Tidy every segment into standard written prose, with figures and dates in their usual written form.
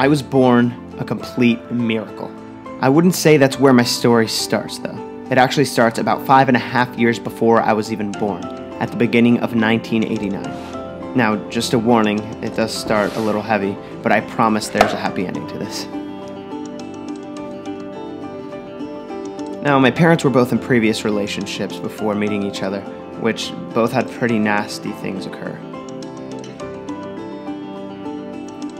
I was born a complete miracle. I wouldn't say that's where my story starts, though. It actually starts about 5.5 years before I was even born, at the beginning of 1989. Now, just a warning, it does start a little heavy, but I promise there's a happy ending to this. Now, my parents were both in previous relationships before meeting each other, which both had pretty nasty things occur.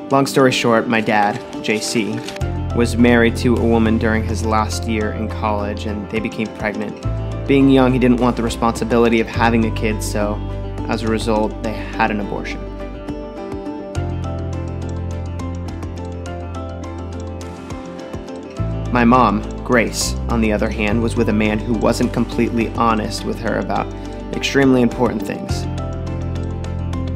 Long story short, my dad, JC, was married to a woman during his last year in college, and they became pregnant. Being young, he didn't want the responsibility of having a kid, so as a result, they had an abortion. My mom, Grace, on the other hand, was with a man who wasn't completely honest with her about extremely important things.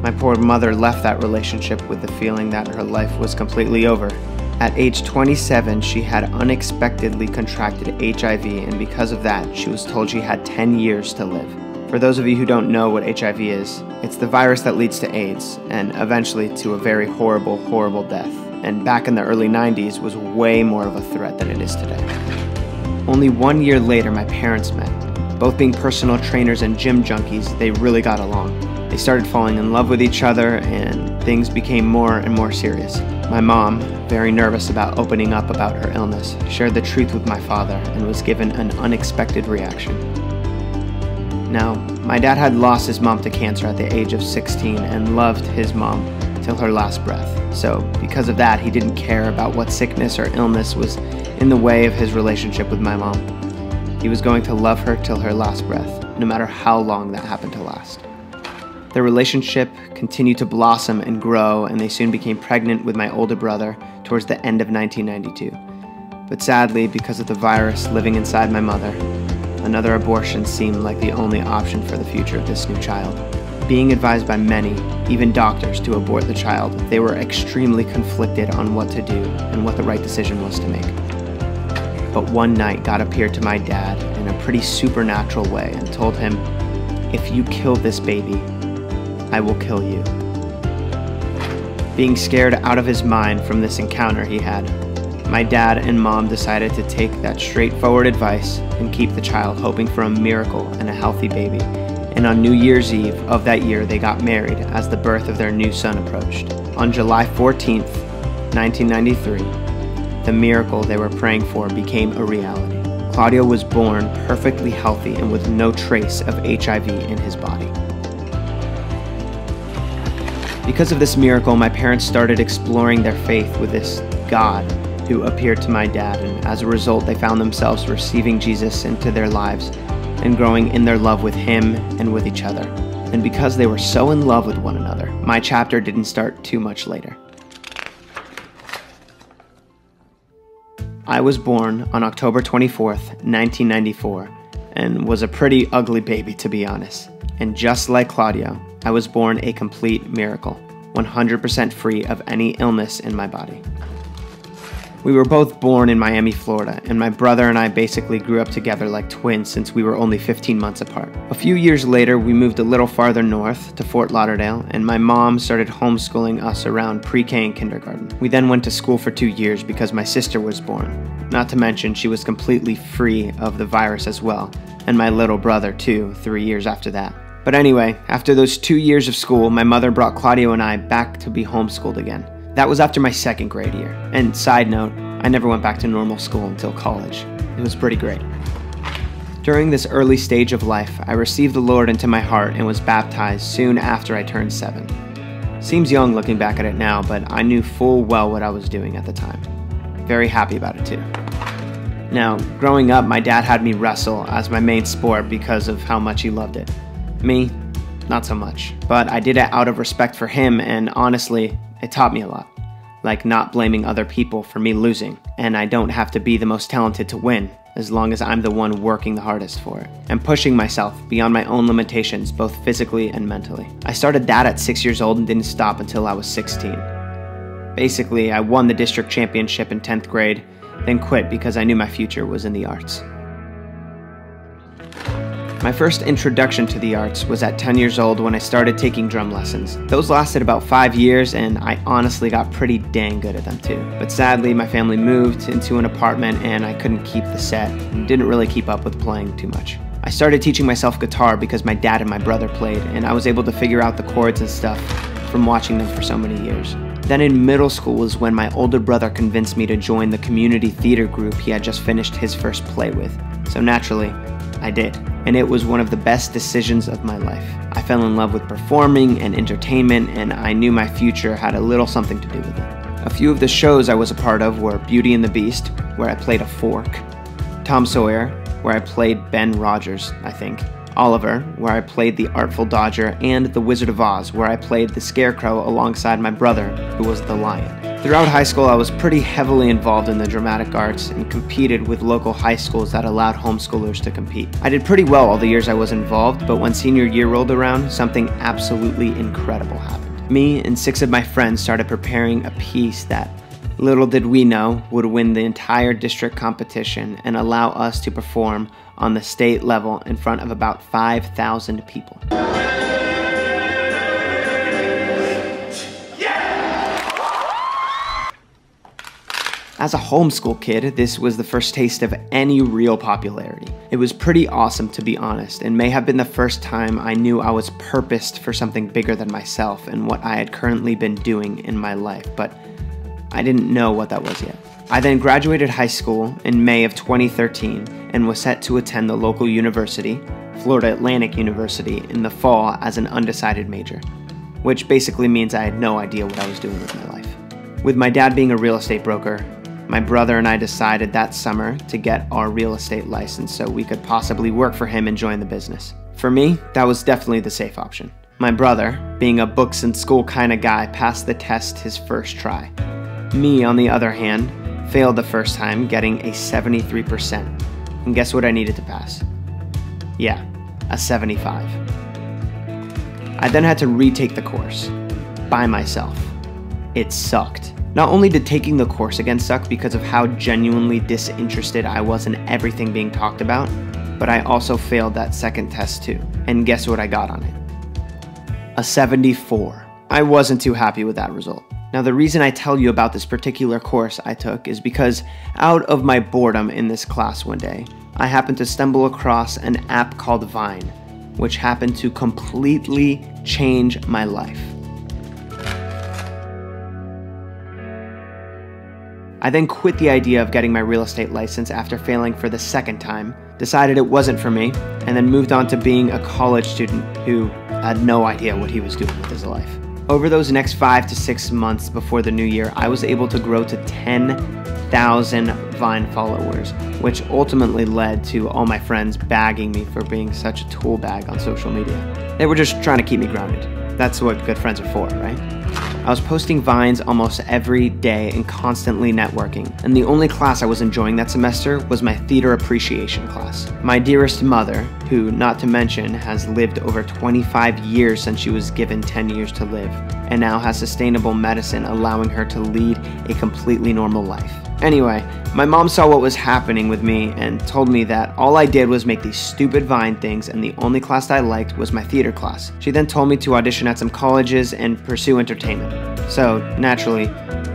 My poor mother left that relationship with the feeling that her life was completely over. At age 27, she had unexpectedly contracted HIV, and because of that, she was told she had 10 years to live. For those of you who don't know what HIV is, it's the virus that leads to AIDS, and eventually to a very horrible, horrible death. And back in the early 90s was way more of a threat than it is today. Only 1 year later, my parents met. Both being personal trainers and gym junkies, they really got along. They started falling in love with each other, and things became more and more serious. My mom, very nervous about opening up about her illness, shared the truth with my father and was given an unexpected reaction. Now, my dad had lost his mom to cancer at the age of 16 and loved his mom till her last breath. So, because of that, he didn't care about what sickness or illness was in the way of his relationship with my mom. He was going to love her till her last breath, no matter how long that happened to last. Their relationship continued to blossom and grow, and they soon became pregnant with my older brother towards the end of 1992. But sadly, because of the virus living inside my mother, another abortion seemed like the only option for the future of this new child. Being advised by many, even doctors, to abort the child, they were extremely conflicted on what to do and what the right decision was to make. But one night, God appeared to my dad in a pretty supernatural way and told him, "If you kill this baby, I will kill you." Being scared out of his mind from this encounter he had, my dad and mom decided to take that straightforward advice and keep the child, hoping for a miracle and a healthy baby. And on New Year's Eve of that year, they got married as the birth of their new son approached. On July 14th, 1993, the miracle they were praying for became a reality. Claudio was born perfectly healthy and with no trace of HIV in his body. Because of this miracle, my parents started exploring their faith with this God who appeared to my dad, and as a result, they found themselves receiving Jesus into their lives and growing in their love with him and with each other. And because they were so in love with one another, my chapter didn't start too much later. I was born on October 24th, 1994, and was a pretty ugly baby, to be honest. And just like Claudio, I was born a complete miracle, 100% free of any illness in my body. We were both born in Miami, Florida, and my brother and I basically grew up together like twins since we were only 15 months apart. A few years later, we moved a little farther north to Fort Lauderdale, and my mom started homeschooling us around pre-K and kindergarten. We then went to school for 2 years because my sister was born. Not to mention, she was completely free of the virus as well, and my little brother too, 3 years after that. But anyway, after those 2 years of school, my mother brought Claudio and I back to be homeschooled again. That was after my 2nd grade year. And side note, I never went back to normal school until college. It was pretty great. During this early stage of life, I received the Lord into my heart and was baptized soon after I turned 7. Seems young looking back at it now, but I knew full well what I was doing at the time. Very happy about it too. Now, growing up, my dad had me wrestle as my main sport because of how much he loved it. Me, not so much. But I did it out of respect for him, and honestly, it taught me a lot. Like not blaming other people for me losing. And I don't have to be the most talented to win, as long as I'm the one working the hardest for it. And pushing myself beyond my own limitations, both physically and mentally. I started that at 6 years old and didn't stop until I was 16. Basically, I won the district championship in 10th grade, then quit because I knew my future was in the arts. My first introduction to the arts was at 10 years old when I started taking drum lessons. Those lasted about 5 years, and I honestly got pretty dang good at them too. But sadly, my family moved into an apartment and I couldn't keep the set and didn't really keep up with playing too much. I started teaching myself guitar because my dad and my brother played, and I was able to figure out the chords and stuff from watching them for so many years. Then in middle school was when my older brother convinced me to join the community theater group he had just finished his first play with. So naturally, I did. And it was one of the best decisions of my life. I fell in love with performing and entertainment, and I knew my future had a little something to do with it. A few of the shows I was a part of were Beauty and the Beast, where I played a fork, Tom Sawyer, where I played Ben Rogers, I think, Oliver, where I played the Artful Dodger, and The Wizard of Oz, where I played the Scarecrow alongside my brother, who was the Lion. Throughout high school, I was pretty heavily involved in the dramatic arts and competed with local high schools that allowed homeschoolers to compete. I did pretty well all the years I was involved, but when senior year rolled around, something absolutely incredible happened. Me and 6 of my friends started preparing a piece that, little did we know, would win the entire district competition and allow us to perform on the state level in front of about 5,000 people. As a homeschool kid, this was the first taste of any real popularity. It was pretty awesome, to be honest, and may have been the first time I knew I was purposed for something bigger than myself and what I had currently been doing in my life, but I didn't know what that was yet. I then graduated high school in May of 2013 and was set to attend the local university, Florida Atlantic University, in the fall as an undecided major, which basically means I had no idea what I was doing with my life. With my dad being a real estate broker, my brother and I decided that summer to get our real estate license so we could possibly work for him and join the business. For me, that was definitely the safe option. My brother, being a books and school kind of guy, passed the test his first try. Me, on the other hand, failed the first time, getting a 73%. And guess what I needed to pass? Yeah, a 75. I then had to retake the course, by myself. It sucked. Not only did taking the course again suck because of how genuinely disinterested I was in everything being talked about, but I also failed that second test too. And guess what I got on it? A 74. I wasn't too happy with that result. Now, the reason I tell you about this particular course I took is because out of my boredom in this class one day, I happened to stumble across an app called Vine, which happened to completely change my life. I then quit the idea of getting my real estate license after failing for the second time, decided it wasn't for me, and then moved on to being a college student who had no idea what he was doing with his life. Over those next 5 to 6 months before the new year, I was able to grow to 10,000 Vine followers, which ultimately led to all my friends bagging me for being such a tool bag on social media. They were just trying to keep me grounded. That's what good friends are for, right? I was posting Vines almost every day and constantly networking, and the only class I was enjoying that semester was my theater appreciation class. My dearest mother, who, not to mention, has lived over 25 years since she was given 10 years to live, and now has sustainable medicine allowing her to lead a completely normal life. Anyway, my mom saw what was happening with me and told me that all I did was make these stupid Vine things and the only class I liked was my theater class. She then told me to audition at some colleges and pursue entertainment. So, naturally,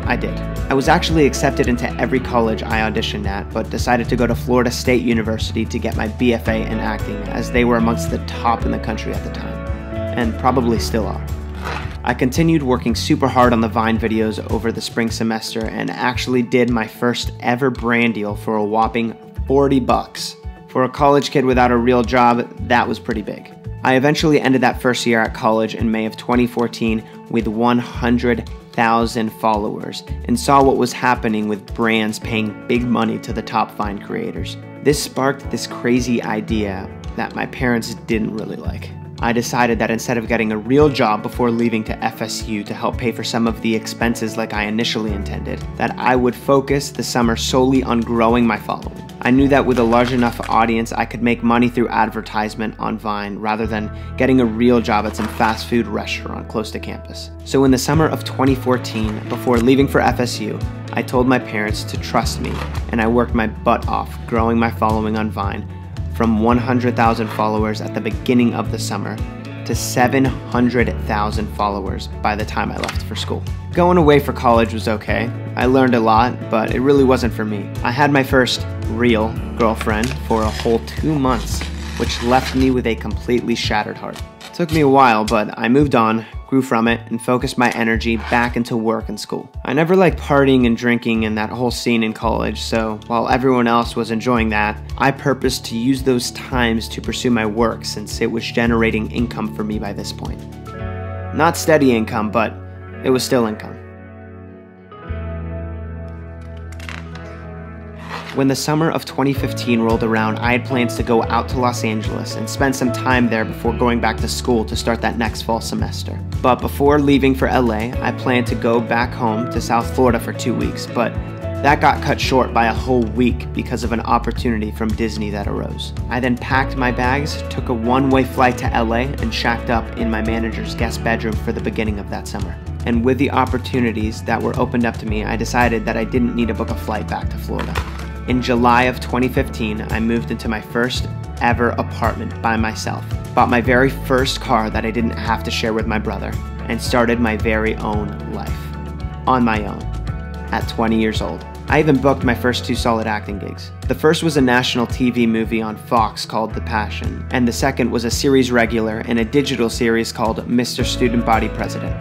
I did. I was actually accepted into every college I auditioned at, but decided to go to Florida State University to get my BFA in acting, as they were amongst the top in the country at the time, and probably still are. I continued working super hard on the Vine videos over the spring semester and actually did my first ever brand deal for a whopping $40. For a college kid without a real job, that was pretty big. I eventually ended that first year at college in May of 2014 with 100,000 followers and saw what was happening with brands paying big money to the top Vine creators. This sparked this crazy idea that my parents didn't really like. I decided that instead of getting a real job before leaving to FSU to help pay for some of the expenses like I initially intended, that I would focus the summer solely on growing my following. I knew that with a large enough audience, I could make money through advertisement on Vine rather than getting a real job at some fast food restaurant close to campus. So in the summer of 2014, before leaving for FSU, I told my parents to trust me, and I worked my butt off growing my following on Vine from 100,000 followers at the beginning of the summer to 700,000 followers by the time I left for school. Going away for college was okay. I learned a lot, but it really wasn't for me. I had my first real girlfriend for a whole 2 months, which left me with a completely shattered heart. It took me a while, but I moved on, grew from it, and focused my energy back into work and school. I never liked partying and drinking and that whole scene in college, so while everyone else was enjoying that, I purposed to use those times to pursue my work since it was generating income for me by this point. Not steady income, but it was still income. When the summer of 2015 rolled around, I had plans to go out to Los Angeles and spend some time there before going back to school to start that next fall semester. But before leaving for LA, I planned to go back home to South Florida for 2 weeks, but that got cut short by a whole week because of an opportunity from Disney that arose. I then packed my bags, took a one-way flight to LA, and shacked up in my manager's guest bedroom for the beginning of that summer. And with the opportunities that were opened up to me, I decided that I didn't need to book a flight back to Florida. In July of 2015, I moved into my first ever apartment by myself, bought my very first car that I didn't have to share with my brother, and started my very own life. On my own. At 20 years old. I even booked my first 2 solid acting gigs. The first was a national TV movie on Fox called The Passion, and the second was a series regular in a digital series called Mr. Student Body President.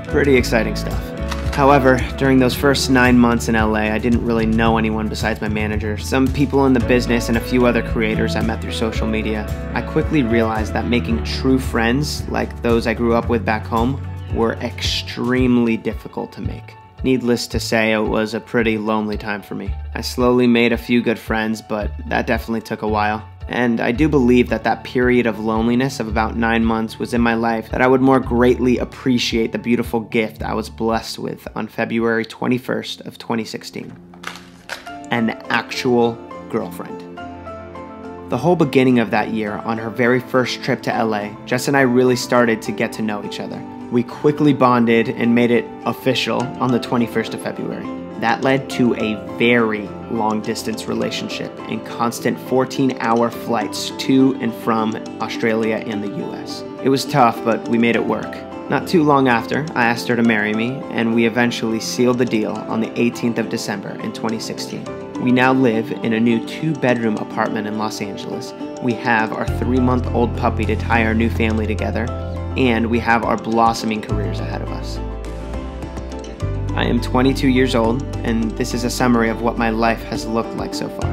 Pretty exciting stuff. However, during those first 9 months in LA, I didn't really know anyone besides my manager, some people in the business, and a few other creators I met through social media. I quickly realized that making true friends, like those I grew up with back home, were extremely difficult to make. Needless to say, it was a pretty lonely time for me. I slowly made a few good friends, but that definitely took a while. And I do believe that that period of loneliness of about 9 months was in my life that I would more greatly appreciate the beautiful gift I was blessed with on February 21st of 2016. An actual girlfriend. The whole beginning of that year, on her very first trip to LA, Jess and I really started to get to know each other. We quickly bonded and made it official on the 21st of February. That led to a very long-distance relationship and constant 14-hour flights to and from Australia and the US. It was tough, but we made it work. Not too long after, I asked her to marry me, and we eventually sealed the deal on the 18th of December in 2016. We now live in a new 2-bedroom apartment in Los Angeles. We have our 3-month-old puppy to tie our new family together, and we have our blossoming careers ahead of us. I am 22 years old, and this is a summary of what my life has looked like so far.